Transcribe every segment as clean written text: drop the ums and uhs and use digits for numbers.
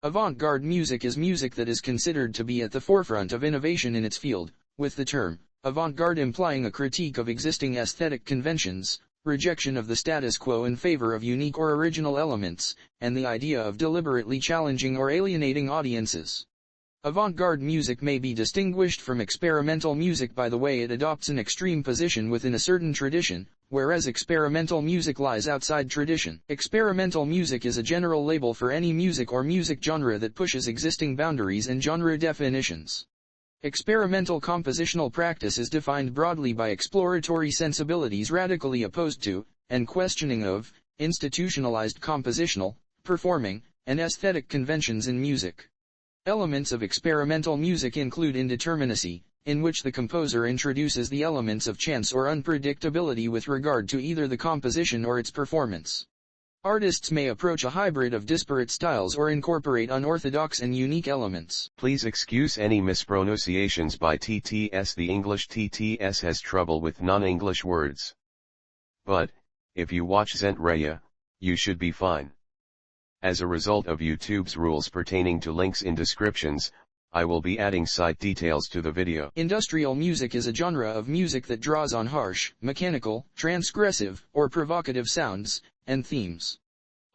Avant-garde music is music that is considered to be at the forefront of innovation in its field, with the term avant-garde implying a critique of existing aesthetic conventions, rejection of the status quo in favor of unique or original elements, and the idea of deliberately challenging or alienating audiences. Avant-garde music may be distinguished from experimental music by the way it adopts an extreme position within a certain tradition, whereas experimental music lies outside tradition. Experimental music is a general label for any music or music genre that pushes existing boundaries and genre definitions. Experimental compositional practice is defined broadly by exploratory sensibilities radically opposed to, and questioning of, institutionalized compositional, performing, and aesthetic conventions in music. Elements of experimental music include indeterminacy, in which the composer introduces the elements of chance or unpredictability with regard to either the composition or its performance. Artists may approach a hybrid of disparate styles or incorporate unorthodox and unique elements. Please excuse any mispronunciations by TTS. The English TTS has trouble with non-English words. But, if you watch Zentraya, you should be fine. As a result of YouTube's rules pertaining to links in descriptions, I will be adding site details to the video. Industrial music is a genre of music that draws on harsh, mechanical, transgressive, or provocative sounds and themes.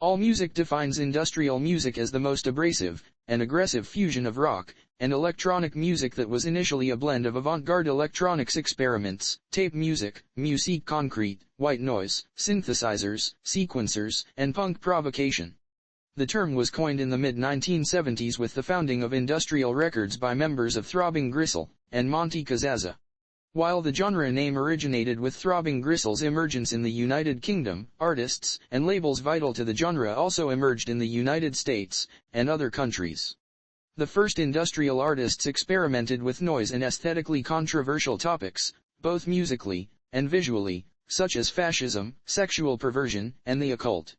All music defines industrial music as the most abrasive and aggressive fusion of rock and electronic music that was initially a blend of avant-garde electronics experiments, tape music, musique concrète, white noise, synthesizers, sequencers, and punk provocation. The term was coined in the mid-1970s with the founding of Industrial Records by members of Throbbing Gristle and Monty Cazazza. While the genre name originated with Throbbing Gristle's emergence in the United Kingdom, artists and labels vital to the genre also emerged in the United States and other countries. The first industrial artists experimented with noise and aesthetically controversial topics, both musically and visually, such as fascism, sexual perversion, and the occult.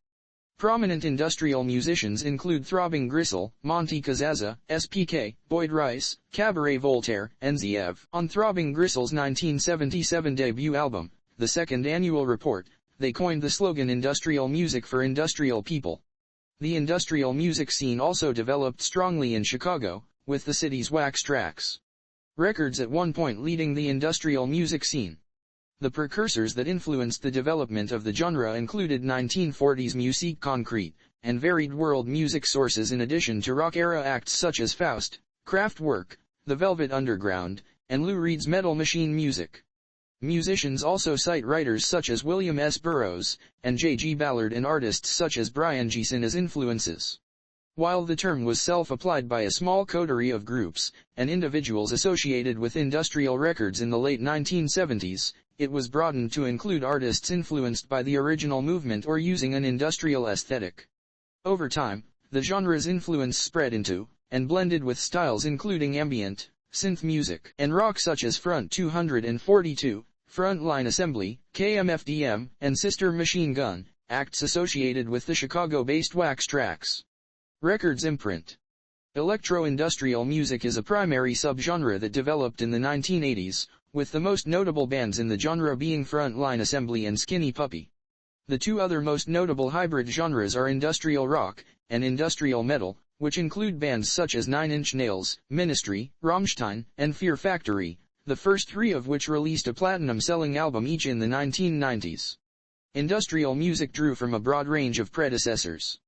Prominent industrial musicians include Throbbing Gristle, Monty Cazazza, SPK, Boyd Rice, Cabaret Voltaire, and Ziev. On Throbbing Gristle's 1977 debut album, The Second Annual Report, they coined the slogan "Industrial music for industrial people." The industrial music scene also developed strongly in Chicago, with the city's Wax Trax Records at one point leading the industrial music scene. The precursors that influenced the development of the genre included 1940s musique concrète, and varied world music sources in addition to rock-era acts such as Faust, Kraftwerk, The Velvet Underground, and Lou Reed's Metal Machine Music. Musicians also cite writers such as William S. Burroughs, and J. G. Ballard and artists such as Brian Geeson as influences. While the term was self-applied by a small coterie of groups and individuals associated with industrial records in the late 1970s, it was broadened to include artists influenced by the original movement or using an industrial aesthetic. Over time, the genre's influence spread into, and blended with styles including ambient, synth music, and rock such as Front 242, Frontline Assembly, KMFDM, and Sister Machine Gun, acts associated with the Chicago-based Wax Trax Records imprint. Electro-industrial music is a primary subgenre that developed in the 1980s, with the most notable bands in the genre being Frontline Assembly and Skinny Puppy. The two other most notable hybrid genres are industrial rock and industrial metal, which include bands such as Nine Inch Nails, Ministry, Rammstein, and Fear Factory, the first three of which released a platinum-selling album each in the 1990s. Industrial music drew from a broad range of predecessors.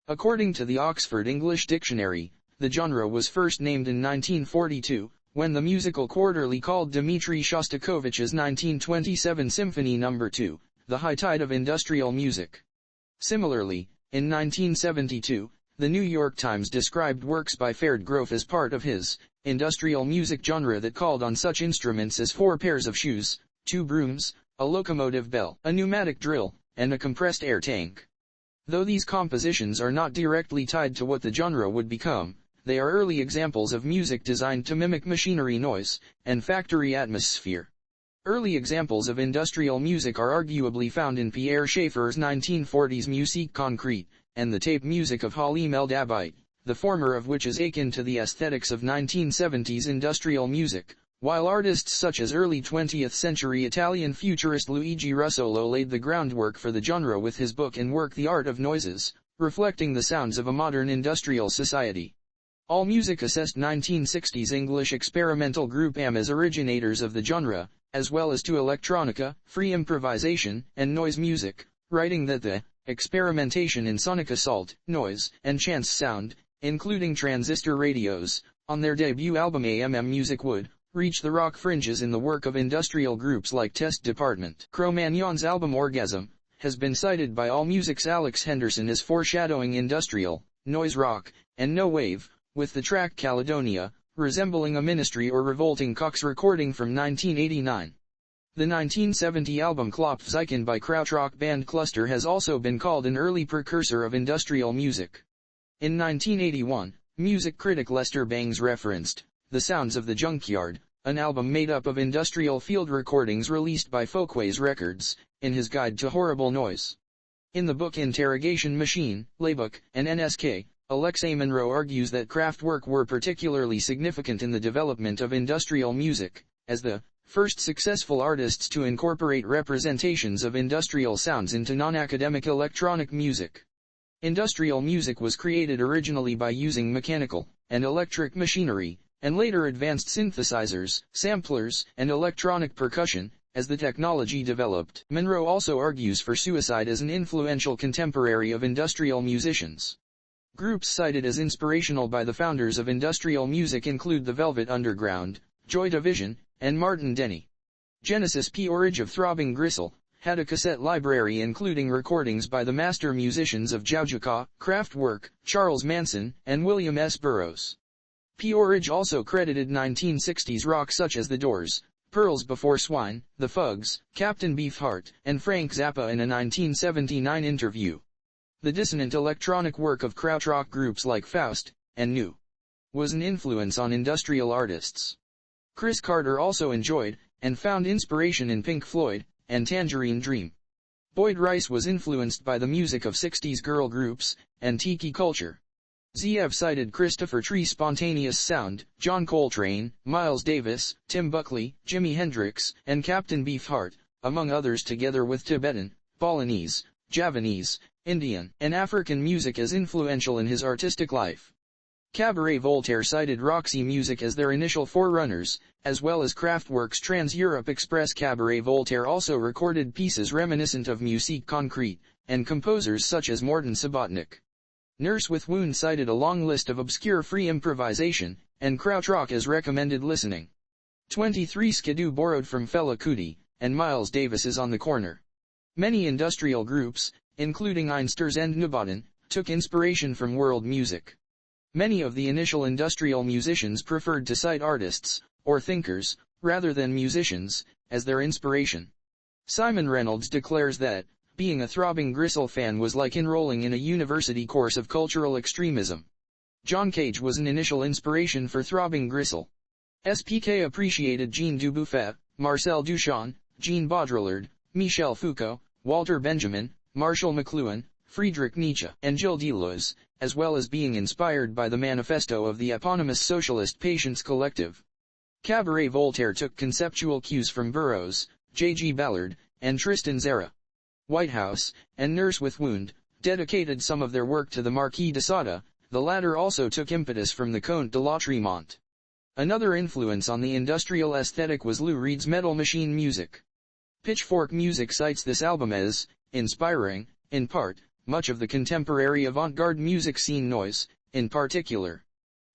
According to the Oxford English Dictionary, the genre was first named in 1942, when the musical quarterly called Dmitri Shostakovich's 1927 Symphony No. 2, The High Tide of Industrial Music. Similarly, in 1972, the New York Times described works by Ferd Grof as part of his industrial music genre that called on such instruments as 4 pairs of shoes, 2 brooms, a locomotive bell, a pneumatic drill, and a compressed air tank. Though these compositions are not directly tied to what the genre would become, they are early examples of music designed to mimic machinery noise and factory atmosphere. Early examples of industrial music are arguably found in Pierre Schaeffer's 1940s Musique Concrète, and the tape music of Halim El-Dabite, the former of which is akin to the aesthetics of 1970s industrial music, while artists such as early 20th century Italian futurist Luigi Russolo laid the groundwork for the genre with his book and work The Art of Noises, reflecting the sounds of a modern industrial society. AllMusic assessed 1960s English experimental group AM as originators of the genre, as well as to electronica, free improvisation, and noise music, writing that the experimentation in sonic assault, noise, and chance sound, including transistor radios, on their debut album Music would reach the rock fringes in the work of industrial groups like Test Department. Cro-Magnon's album Orgasm has been cited by AllMusic's Alex Henderson as foreshadowing industrial, noise rock, and no wave, with the track Caledonia, resembling a Ministry or Revolting Cocks recording from 1989. The 1970 album Klopfzeichen by krautrock band Cluster has also been called an early precursor of industrial music. In 1981, music critic Lester Bangs referenced The Sounds of the Junkyard, an album made up of industrial field recordings released by Folkways Records, in his Guide to Horrible Noise. In the book Interrogation Machine, Laybook, and NSK, Alexei Monroe argues that Kraftwerk were particularly significant in the development of industrial music, as the first successful artists to incorporate representations of industrial sounds into non-academic electronic music. Industrial music was created originally by using mechanical and electric machinery, and later advanced synthesizers, samplers, and electronic percussion, as the technology developed. Monroe also argues for Suicide as an influential contemporary of industrial musicians. Groups cited as inspirational by the founders of industrial music include the Velvet Underground, Joy Division, and Martin Denny. Genesis P-Orridge of Throbbing Gristle had a cassette library including recordings by the master musicians of Jaujuka, Kraftwerk, Charles Manson, and William S. Burroughs. P-Orridge also credited 1960s rock such as The Doors, Pearls Before Swine, The Fugs, Captain Beefheart, and Frank Zappa in a 1979 interview. The dissonant electronic work of krautrock groups like Faust and New was an influence on industrial artists. Chris Carter also enjoyed and found inspiration in Pink Floyd and Tangerine Dream. Boyd Rice was influenced by the music of 60s girl groups and tiki culture. ZF cited Christopher Tree's spontaneous sound, John Coltrane, Miles Davis, Tim Buckley, Jimi Hendrix, and Captain Beefheart, among others, together with Tibetan, Balinese, Javanese, Indian, and African music as influential in his artistic life. Cabaret Voltaire cited Roxy music as their initial forerunners, as well as Kraftwerk's Trans-Europe Express. Cabaret Voltaire also recorded pieces reminiscent of Musique Concrete, and composers such as Morton Subotnick. Nurse with Wound cited a long list of obscure free improvisation, and krautrock as recommended listening. 23 Skidoo borrowed from Fela Kuti, and Miles Davis's On the Corner. Many industrial groups, including Einsters and Nubaden, took inspiration from world music. Many of the initial industrial musicians preferred to cite artists, or thinkers, rather than musicians, as their inspiration. Simon Reynolds declares that, being a Throbbing Gristle fan was like enrolling in a university course of cultural extremism. John Cage was an initial inspiration for Throbbing Gristle. SPK appreciated Jean Dubuffet, Marcel Duchamp, Jean Baudrillard, Michel Foucault, Walter Benjamin, Marshall McLuhan, Friedrich Nietzsche, and Gilles Deleuze, as well as being inspired by the manifesto of the eponymous socialist Patience Collective. Cabaret Voltaire took conceptual cues from Burroughs, J.G. Ballard, and Tristan Tzara. Whitehouse, and Nurse with Wound, dedicated some of their work to the Marquis de Sade. The latter also took impetus from the Comte de la Tremont. Another influence on the industrial aesthetic was Lou Reed's Metal Machine music. Pitchfork Music cites this album as inspiring, in part, much of the contemporary avant-garde music scene noise, in particular.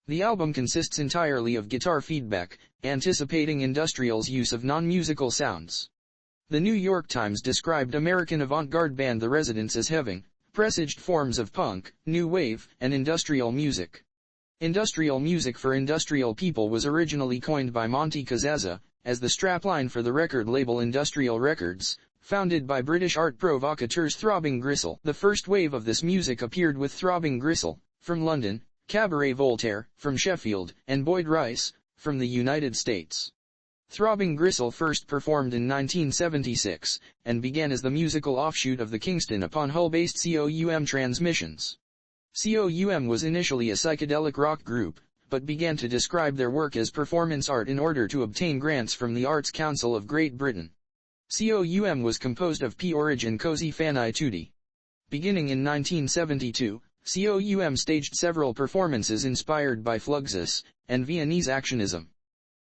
The album consists entirely of guitar feedback, anticipating industrial's use of non-musical sounds. The New York Times described American avant-garde band The Residents as having presaged forms of punk, new wave, and industrial music. Industrial music for industrial people was originally coined by Monty Kazazza as the strapline for the record label Industrial Records, founded by British art provocateurs Throbbing Gristle. The first wave of this music appeared with Throbbing Gristle, from London, Cabaret Voltaire, from Sheffield, and Boyd Rice, from the United States. Throbbing Gristle first performed in 1976, and began as the musical offshoot of the Kingston upon Hull-based COUM Transmissions. COUM was initially a psychedelic rock group, but began to describe their work as performance art in order to obtain grants from the Arts Council of Great Britain. COUM was composed of P. Orridge and Cozy Fanai Tutti. Beginning in 1972, COUM staged several performances inspired by Fluxus and Viennese actionism.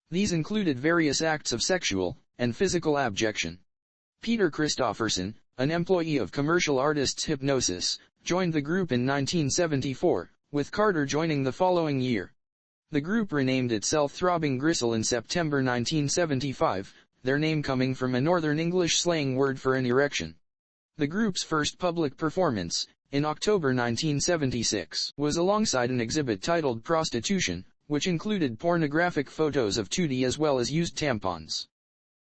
These included various acts of sexual and physical abjection. Peter Christofferson, an employee of commercial artists Hypnosis, joined the group in 1974, with Carter joining the following year. The group renamed itself Throbbing Gristle in September 1975, their name coming from a Northern English slang word for an erection. The group's first public performance, in October 1976, was alongside an exhibit titled Prostitution, which included pornographic photos of Tootie as well as used tampons.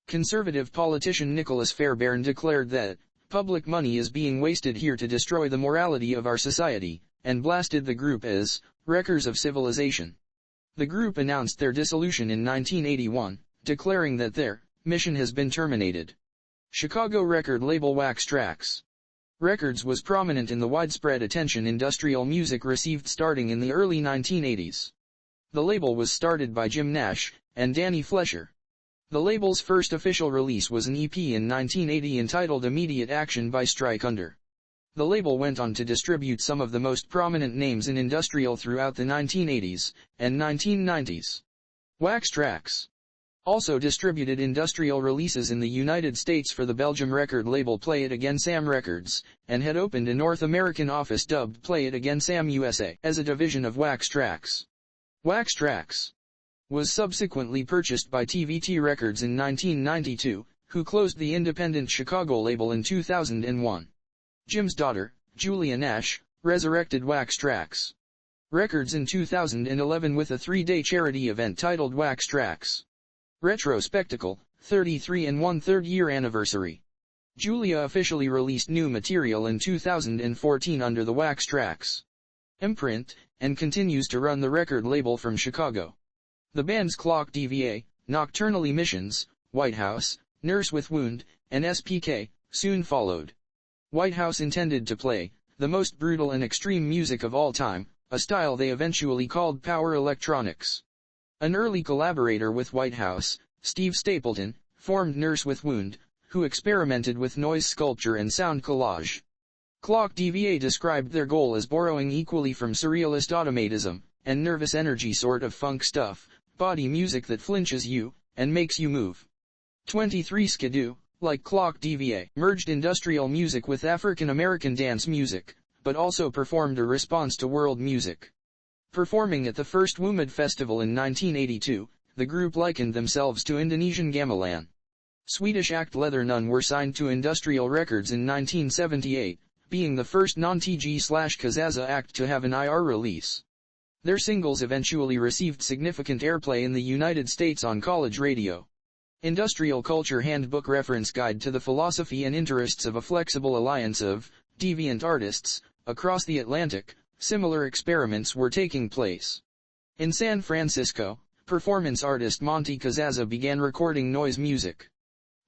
Conservative politician Nicholas Fairbairn declared that, "Public money is being wasted here to destroy the morality of our society," and blasted the group as, "wreckers of civilization." The group announced their dissolution in 1981, declaring that their mission has been terminated. Chicago record label Wax Trax Records was prominent in the widespread attention industrial music received starting in the early 1980s. The label was started by Jim Nash and Danny Flesher. The label's first official release was an EP in 1980 entitled Immediate Action by Strike Under. The label went on to distribute some of the most prominent names in industrial throughout the 1980s and 1990s. Wax Trax also distributed industrial releases in the United States for the Belgium record label Play It Again Sam Records, and had opened a North American office dubbed Play It Again Sam USA as a division of Wax Trax. Wax Trax was subsequently purchased by TVT Records in 1992, who closed the independent Chicago label in 2001. Jim's daughter, Julia Nash, resurrected Wax Trax Records in 2011 with a 3-day charity event titled Wax Trax Retro Spectacle, 33 1/3 year anniversary. Julia officially released new material in 2014 under the Wax Trax imprint, and continues to run the record label from Chicago. The band's Clock DVA, Nocturnal Emissions, White House, Nurse with Wound, and SPK, soon followed. White House intended to play the most brutal and extreme music of all time, a style they eventually called power electronics. An early collaborator with White House, Steve Stapleton, formed Nurse with Wound, who experimented with noise sculpture and sound collage. Clock DVA described their goal as borrowing equally from surrealist automatism and nervous energy sort of funk stuff, body music that flinches you and makes you move. 23 Skidoo, like Clock DVA, merged industrial music with African American dance music, but also performed a response to world music. Performing at the first WOMAD Festival in 1982, the group likened themselves to Indonesian gamelan. Swedish act Leather Nun were signed to Industrial Records in 1978, being the first non-TG/Kazaza act to have an IR release. Their singles eventually received significant airplay in the United States on college radio. Industrial Culture Handbook Reference Guide to the Philosophy and Interests of a Flexible Alliance of Deviant Artists, across the Atlantic. Similar experiments were taking place. In San Francisco, performance artist Monty Kazaza began recording noise music.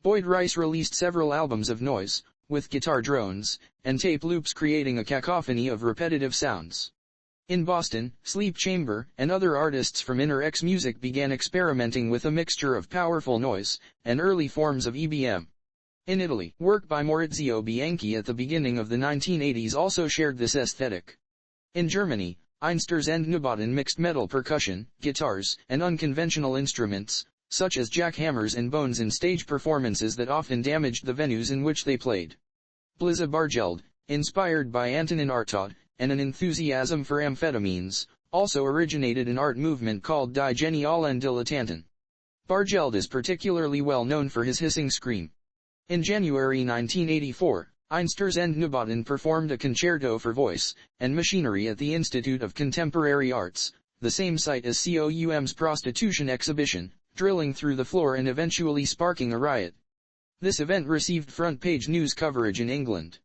Boyd Rice released several albums of noise, with guitar drones and tape loops creating a cacophony of repetitive sounds. In Boston, Sleep Chamber and other artists from Inner X Music began experimenting with a mixture of powerful noise and early forms of EBM. In Italy, work by Maurizio Bianchi at the beginning of the 1980s also shared this aesthetic. In Germany, Einsters and Nubaten mixed metal percussion, guitars, and unconventional instruments, such as jackhammers and bones in stage performances that often damaged the venues in which they played. Bliza Bargeld, inspired by Antonin Artaud, and an enthusiasm for amphetamines, also originated an art movement called Die Genialen Dilettanten. Bargeld is particularly well known for his hissing scream. In January 1984, Einsters and Nubaten performed a concerto for voice and machinery at the Institute of Contemporary Arts, the same site as COUM's prostitution exhibition, drilling through the floor and eventually sparking a riot. This event received front-page news coverage in England.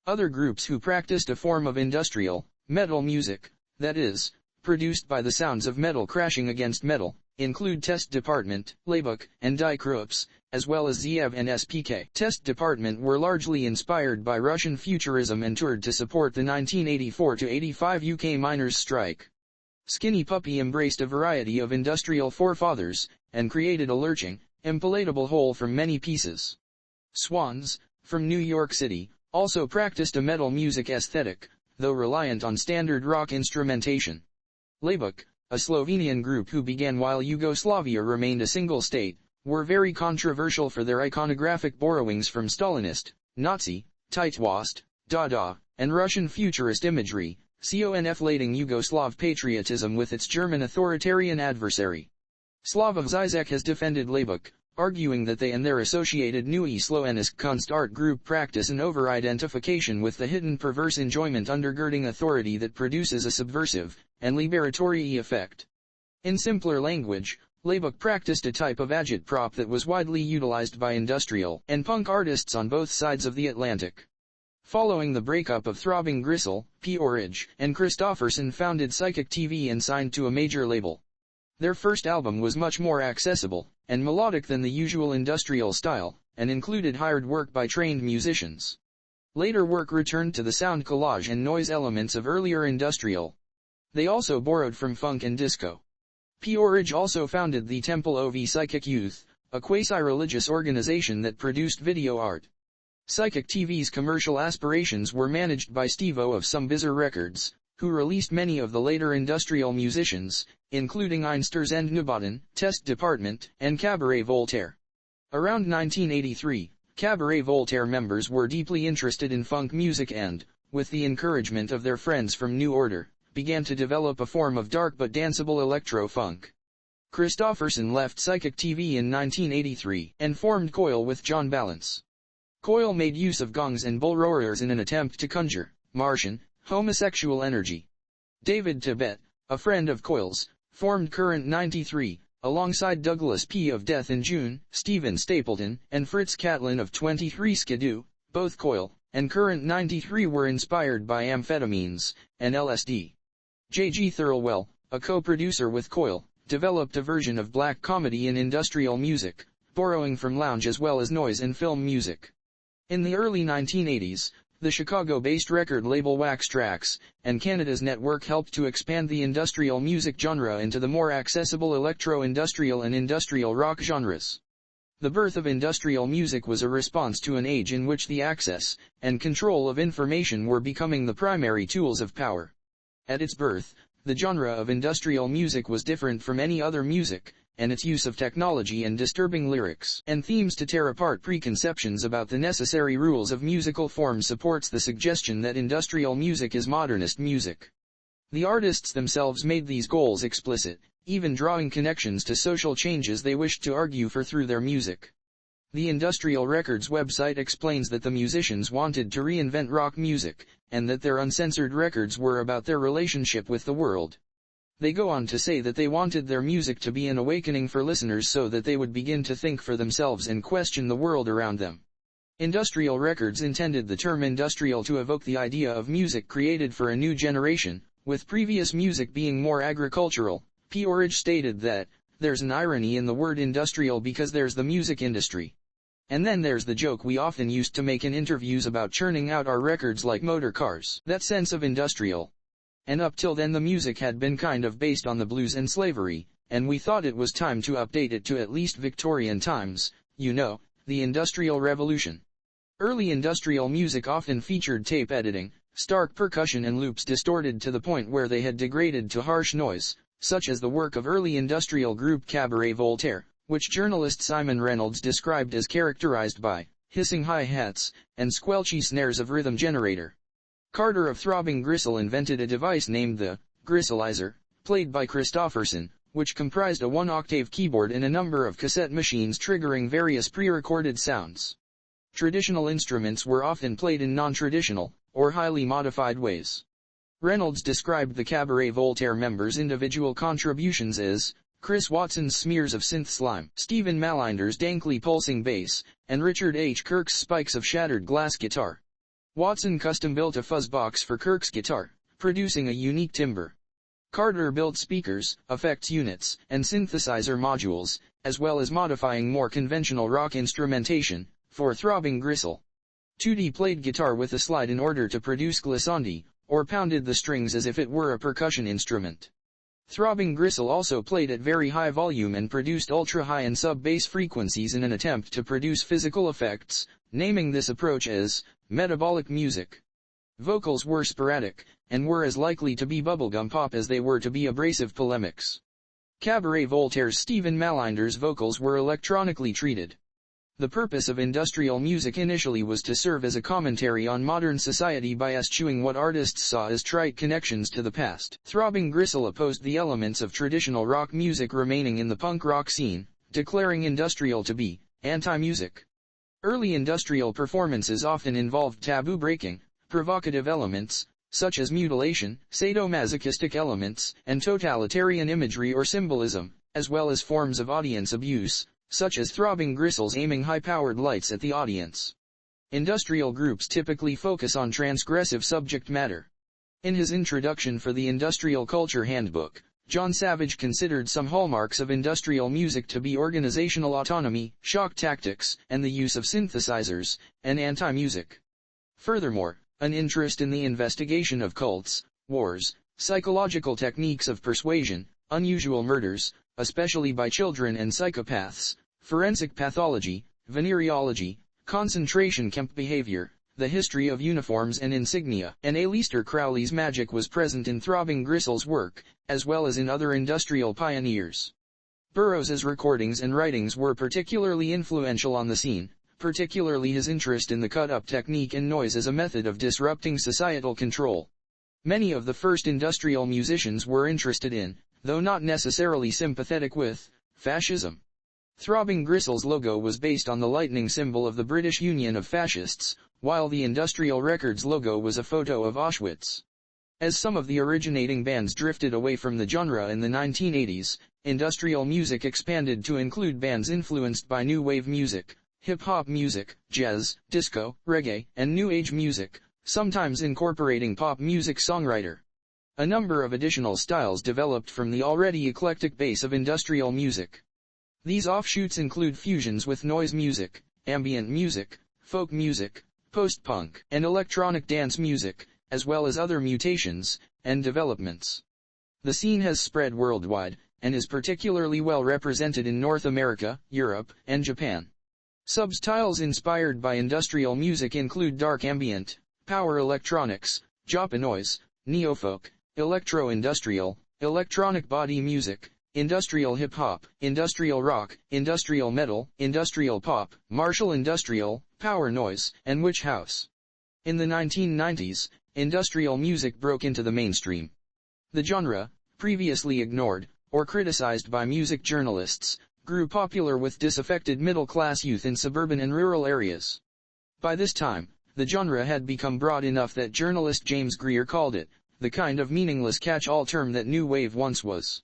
Other groups who practiced a form of industrial, metal music, that is, produced by the sounds of metal crashing against metal, include Test Department, Labuk, and Die Krups, as well as Ziev and SPK. Test Department were largely inspired by Russian futurism and toured to support the 1984-85 UK miners' strike. Skinny Puppy embraced a variety of industrial forefathers, and created a lurching, impalatable whole from many pieces. Swans, from New York City, also practiced a metal music aesthetic, though reliant on standard rock instrumentation. Labuk, a Slovenian group who began while Yugoslavia remained a single state, were very controversial for their iconographic borrowings from Stalinist, Nazi, Titoist, Dada, and Russian futurist imagery, conflating Yugoslav patriotism with its German authoritarian adversary. Slavoj Zizek has defended Labuk, arguing that they and their associated Neue Slovensk Kunstart group practice an over-identification with the hidden perverse enjoyment undergirding authority that produces a subversive and liberatory effect. In simpler language, Labuk practiced a type of agitprop that was widely utilized by industrial and punk artists on both sides of the Atlantic. Following the breakup of Throbbing Gristle, P-Orage and Christofferson founded Psychic TV and signed to a major label. Their first album was much more accessible and melodic than the usual industrial style, and included hired work by trained musicians. Later work returned to the sound collage and noise elements of earlier industrial. They also borrowed from funk and disco. P-Orage also founded the Temple of Psychic Youth, a quasi-religious organization that produced video art. Psychic TV's commercial aspirations were managed by Steve-O of Some Bizarre Records, who released many of the later industrial musicians, including Einsters and Nubaden, Test Department, and Cabaret Voltaire. Around 1983, Cabaret Voltaire members were deeply interested in funk music and, with the encouragement of their friends from New Order, began to develop a form of dark but danceable electro-funk. Christofferson left Psychic TV in 1983 and formed Coil with John Balance. Coil made use of gongs and bull roarers in an attempt to conjure Martian, homosexual energy. David Tibet, a friend of Coil's, formed Current 93, alongside Douglas P. of Death in June, Stephen Stapleton, and Fritz Catlin of 23 Skidoo. Both Coil and Current 93 were inspired by amphetamines and LSD. J.G. Thirlwell, a co-producer with Coil, developed a version of black comedy in industrial music, borrowing from lounge as well as noise and film music. In the early 1980s, the Chicago-based record label Wax Trax and Canada's network helped to expand the industrial music genre into the more accessible electro-industrial and industrial rock genres. The birth of industrial music was a response to an age in which the access and control of information were becoming the primary tools of power. At its birth, the genre of industrial music was different from any other music, and its use of technology and disturbing lyrics and themes to tear apart preconceptions about the necessary rules of musical form supports the suggestion that industrial music is modernist music. The artists themselves made these goals explicit, even drawing connections to social changes they wished to argue for through their music. The Industrial Records website explains that the musicians wanted to reinvent rock music, and that their uncensored records were about their relationship with the world. They go on to say that they wanted their music to be an awakening for listeners so that they would begin to think for themselves and question the world around them. Industrial Records intended the term industrial to evoke the idea of music created for a new generation, with previous music being more agricultural. P-Orage stated that, "There's an irony in the word industrial because there's the music industry. And then there's the joke we often used to make in interviews about churning out our records like motor cars, that sense of industrial. And up till then the music had been kind of based on the blues and slavery, and we thought it was time to update it to at least Victorian times, you know, the Industrial Revolution." Early industrial music often featured tape editing, stark percussion and loops distorted to the point where they had degraded to harsh noise, such as the work of early industrial group Cabaret Voltaire, which journalist Simon Reynolds described as characterized by hissing hi-hats and squelchy snares of rhythm generator. Carter of Throbbing Gristle invented a device named the gristleizer, played by Christofferson, which comprised a one-octave keyboard and a number of cassette machines triggering various pre-recorded sounds. Traditional instruments were often played in non-traditional, or highly modified ways. Reynolds described the Cabaret Voltaire members' individual contributions as Chris Watson's smears of synth slime, Stephen Malinder's dankly pulsing bass, and Richard H. Kirk's spikes of shattered glass guitar. Watson custom-built a fuzz box for Kirk's guitar, producing a unique timbre. Carter built speakers, effects units, and synthesizer modules, as well as modifying more conventional rock instrumentation, for Throbbing Gristle. 2D played guitar with a slide in order to produce glissandi, or pounded the strings as if it were a percussion instrument. Throbbing Gristle also played at very high volume and produced ultra-high and sub-bass frequencies in an attempt to produce physical effects, naming this approach as metabolic music. Vocals were sporadic, and were as likely to be bubblegum pop as they were to be abrasive polemics. Cabaret Voltaire's Stephen Malinder's vocals were electronically treated. The purpose of industrial music initially was to serve as a commentary on modern society by eschewing what artists saw as trite connections to the past. Throbbing Gristle opposed the elements of traditional rock music remaining in the punk rock scene, declaring industrial to be anti-music. Early industrial performances often involved taboo-breaking, provocative elements, such as mutilation, sadomasochistic elements, and totalitarian imagery or symbolism, as well as forms of audience abuse, such as Throbbing Gristle's aiming high-powered lights at the audience. Industrial groups typically focus on transgressive subject matter. In his introduction for the Industrial Culture Handbook, John Savage considered some hallmarks of industrial music to be organizational autonomy, shock tactics, and the use of synthesizers, and anti-music. Furthermore, an interest in the investigation of cults, wars, psychological techniques of persuasion, unusual murders, especially by children and psychopaths, forensic pathology, venereology, concentration camp behavior, the history of uniforms and insignia, and Aleister Crowley's magic was present in Throbbing Gristle's work, as well as in other industrial pioneers. Burroughs's recordings and writings were particularly influential on the scene, particularly his interest in the cut-up technique and noise as a method of disrupting societal control. Many of the first industrial musicians were interested in, though not necessarily sympathetic with, fascism. Throbbing Gristle's logo was based on the lightning symbol of the British Union of Fascists, while the Industrial Records logo was a photo of Auschwitz. As some of the originating bands drifted away from the genre in the 1980s, industrial music expanded to include bands influenced by new wave music, hip-hop music, jazz, disco, reggae, and new age music, sometimes incorporating pop music songwriter. A number of additional styles developed from the already eclectic base of industrial music. These offshoots include fusions with noise music, ambient music, folk music, post-punk, and electronic dance music, as well as other mutations and developments. The scene has spread worldwide, and is particularly well represented in North America, Europe, and Japan. Substyles inspired by industrial music include dark ambient, power electronics, Japa noise, neofolk, electro-industrial, electronic body music, industrial hip-hop, industrial rock, industrial metal, industrial pop, martial industrial, power noise, and witch house. In the 1990s, industrial music broke into the mainstream. The genre, previously ignored, or criticized by music journalists, grew popular with disaffected middle-class youth in suburban and rural areas. By this time, the genre had become broad enough that journalist James Greer called it the kind of meaningless catch-all term that new wave once was.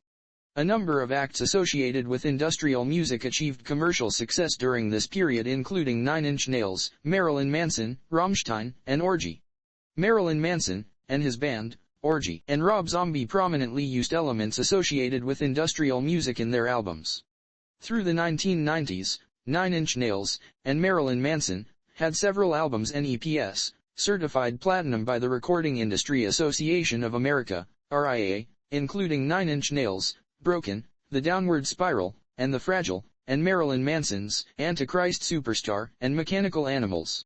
A number of acts associated with industrial music achieved commercial success during this period, including Nine Inch Nails, Marilyn Manson, Rammstein, and Orgy. Marilyn Manson, and his band, Orgy, and Rob Zombie prominently used elements associated with industrial music in their albums. Through the 1990s, Nine Inch Nails, and Marilyn Manson, had several albums and EPs, certified platinum by the Recording Industry Association of America, RIAA, including Nine Inch Nails, Broken, The Downward Spiral, and The Fragile, and Marilyn Manson's Antichrist Superstar, and Mechanical Animals.